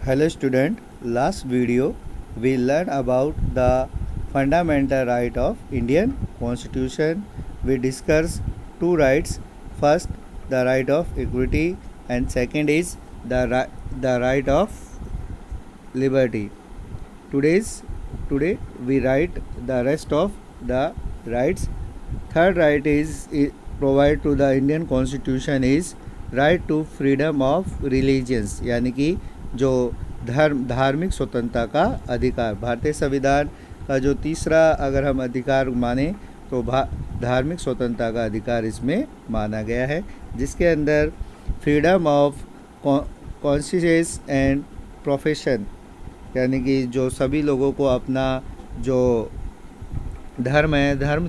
Hello student, last video we learned about the fundamental right of Indian Constitution. We discussed two rights. First, the right of equity, and second is the right of liberty. Today we write the rest of the rights. Third right is provide to the Indian Constitution is right to freedom of religions, यानी कि जो धार्मिक स्वतंत्रता का अधिकार। भारतीय संविधान का जो तीसरा अगर हम अधिकार माने तो धार्मिक स्वतंत्रता का अधिकार इसमें माना गया है, जिसके अंदर freedom of conscious and profession, यानी कि जो सभी लोगों को अपना जो धर्म है धर्म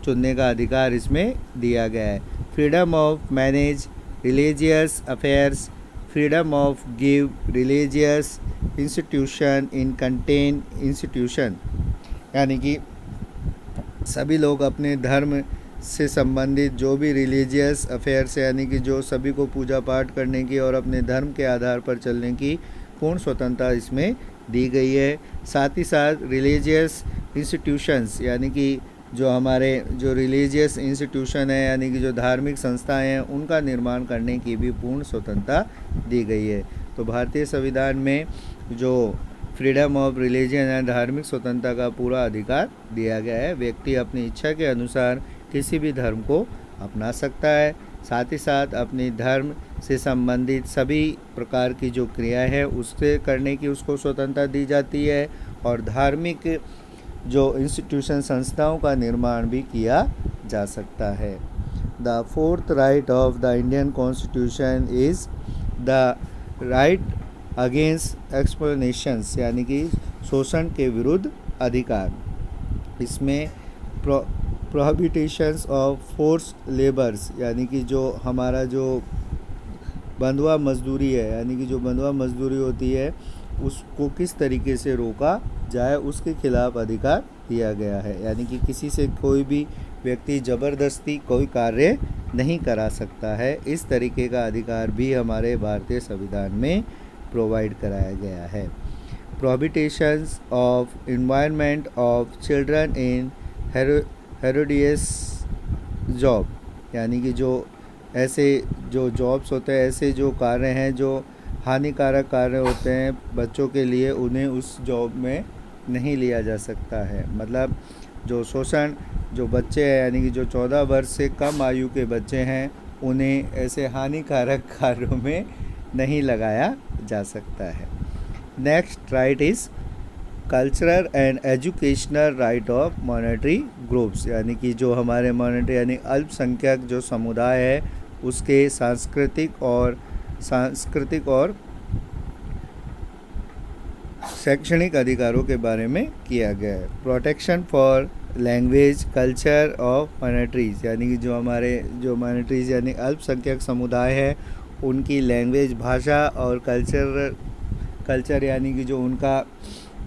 चुनने का अधिकार इसमें दिया गया है। Freedom of manage religious affairs, freedom of give religious institution in contain institution, यानी कि सभी लोग अपने धर्म से संबंधित जो भी रिलीजियस अफेयर्स, यानी कि जो सभी को पूजा पाठ करने की और अपने धर्म के आधार पर चलने की पूर्ण स्वतंत्रता इसमें दी गई है। साथ ही साथ रिलीजियस इंस्टीट्यूशंस, यानी कि जो हमारे जो रिलीजियस इंस्टीट्यूशन है, यानी कि जो धार्मिक संस्थाएं हैं, उनका निर्माण करने की भी पूर्ण स्वतंत्रता दी गई है। तो भारतीय संविधान में जो फ्रीडम ऑफ रिलीजन एंड धार्मिक स्वतंत्रता का पूरा अधिकार दिया गया है। व्यक्ति अपनी इच्छा के अनुसार किसी भी धर्म को अपना सकता है। साथ ही साथ अपने धर्म से संबंधित सभी प्रकार की जो क्रियाएं हैं उससे करने की उसको स्वतंत्रता दी जाती है, और धार्मिक जो इंस्टीट्यूशन संस्थाओं का निर्माण भी किया जा सकता है। The fourth right of the Indian constitution is the right against exploitations, यानी कि शोषण के विरुद्ध अधिकार। इसमें प्रोहिबिशंस ऑफ फोर्स लेबर्स, यानी कि जो हमारा जो बंधुआ मजदूरी है, यानी कि जो बंधुआ मजदूरी होती है उसको किस तरीके से रोका जाए उसके खिलाफ अधिकार दिया गया है। यानी कि किसी से कोई भी व्यक्ति ज़बरदस्ती कोई कार्य नहीं करा सकता है। इस तरीके का अधिकार भी हमारे भारतीय संविधान में प्रोवाइड कराया गया है। Prohibitions of environment of children in hazardous job, यानी कि जो ऐसे जो जॉब्स होते हैं, ऐसे जो कार्य हैं जो हानिकारक कार्य होते हैं बच्चों के लिए, उन्हें उस जॉब में नहीं लिया जा सकता है। मतलब जो शोषण जो बच्चे हैं, यानी कि जो 14 वर्ष से कम आयु के बच्चे हैं, उन्हें ऐसे हानिकारक कार्यों में नहीं लगाया जा सकता है। Next right is cultural and educational right of minority groups, यानी कि जो हमारे माइनॉरिटी यानी अल्पसंख्यक जो समुदाय है उसके सांस्कृतिक और शैक्षणिक अधिकारों के बारे में किया गया है। Protection for language culture of minorities, यानी कि जो हमारे जो माइनॉरिटीज़ यानी अल्पसंख्यक समुदाय है उनकी लैंग्वेज भाषा और कल्चर यानी कि जो उनका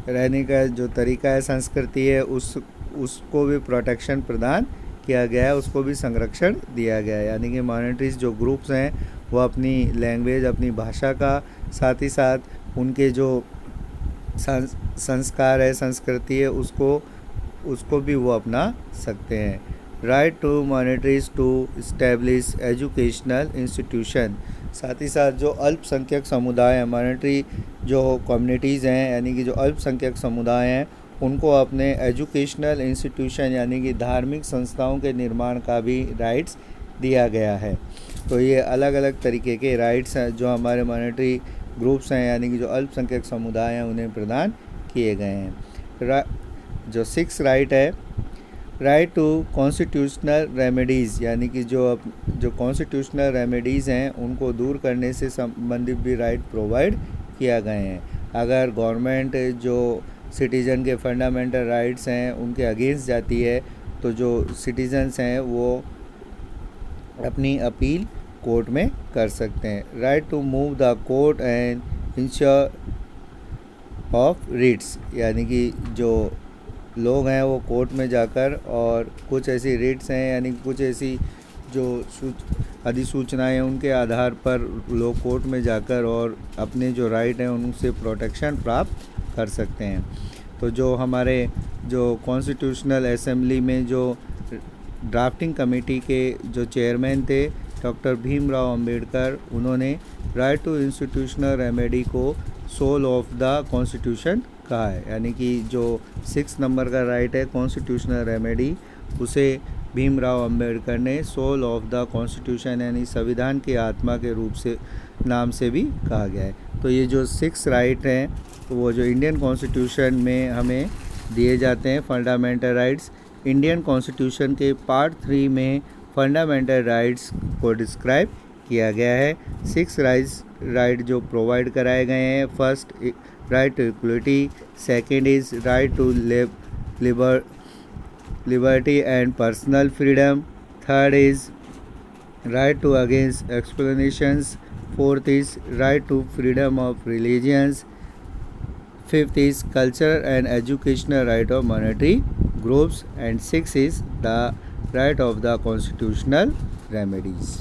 रहने का जो तरीका है संस्कृति है उसको भी प्रोटेक्शन प्रदान किया गया है, उसको भी संरक्षण दिया गया है। यानी कि माइनॉरिटीज़ जो ग्रुप्स हैं वो अपनी लैंग्वेज अपनी भाषा का, साथ ही साथ उनके जो संस्कार है संस्कृति है उसको भी वो अपना सकते हैं। Right to minorities to establish educational institution, साथ ही साथ जो अल्पसंख्यक समुदाय हैं, माइनॉरिटी जो कम्युनिटीज़ हैं, यानी कि जो अल्पसंख्यक समुदाय हैं उनको अपने एजुकेशनल इंस्टीट्यूशन यानी कि धार्मिक संस्थाओं के निर्माण का भी राइट्स दिया गया है। तो ये अलग अलग तरीके के राइट्स हैं जो हमारे माइनॉरिटी ग्रुप्स हैं, यानी कि जो अल्पसंख्यक समुदाय हैं उन्हें प्रदान किए गए हैं। जो 6 राइट है, राइट टू कॉन्स्टिट्यूशनल रेमेडीज़, यानी कि जो कॉन्स्टिट्यूशनल रेमेडीज़ हैं उनको दूर करने से संबंधित भी राइट प्रोवाइड किया गए हैं। अगर गवर्नमेंट जो सिटीज़न के फंडामेंटल राइट्स हैं उनके अगेंस्ट जाती है तो जो सिटीजन्स हैं वो अपनी अपील कोर्ट में कर सकते हैं। Right to move the court and ensure of writs, यानी कि जो लोग हैं वो कोर्ट में जाकर और कुछ ऐसी रिट्स हैं यानी कुछ ऐसी जो अधिसूचनाएं उनके आधार पर लोग कोर्ट में जाकर और अपने जो राइट हैं उनसे प्रोटेक्शन प्राप्त कर सकते हैं। तो जो हमारे जो कॉन्स्टिट्यूशनल असेंबली में जो ड्राफ्टिंग कमेटी के जो चेयरमैन थे डॉक्टर भीमराव अंबेडकर, उन्होंने राइट टू इंस्टीट्यूशनल रेमेडी को सोल ऑफ द कॉन्स्टिट्यूशन कहा है, यानी कि जो 6 नंबर का राइट है कॉन्स्टिट्यूशनल रेमेडी, उसे भीमराव अंबेडकर ने सोल ऑफ द कॉन्स्टिट्यूशन यानी संविधान की आत्मा के रूप से नाम से भी कहा गया है। तो ये जो 6 राइट हैं वो जो इंडियन कॉन्स्टिट्यूशन में हमें दिए जाते हैं फंडामेंटल राइट्स, इंडियन कॉन्स्टिट्यूशन के पार्ट 3 में फंडामेंटल राइट्स को डिस्क्राइब किया गया है। 6 राइट जो प्रोवाइड कराए गए हैं, first right to equality, second is right to liberty and personal freedom, third is right to against explanations, fourth is right to freedom of religions, fifth is cultural and educational right of minority groups, and sixth is the right of the constitutional remedies.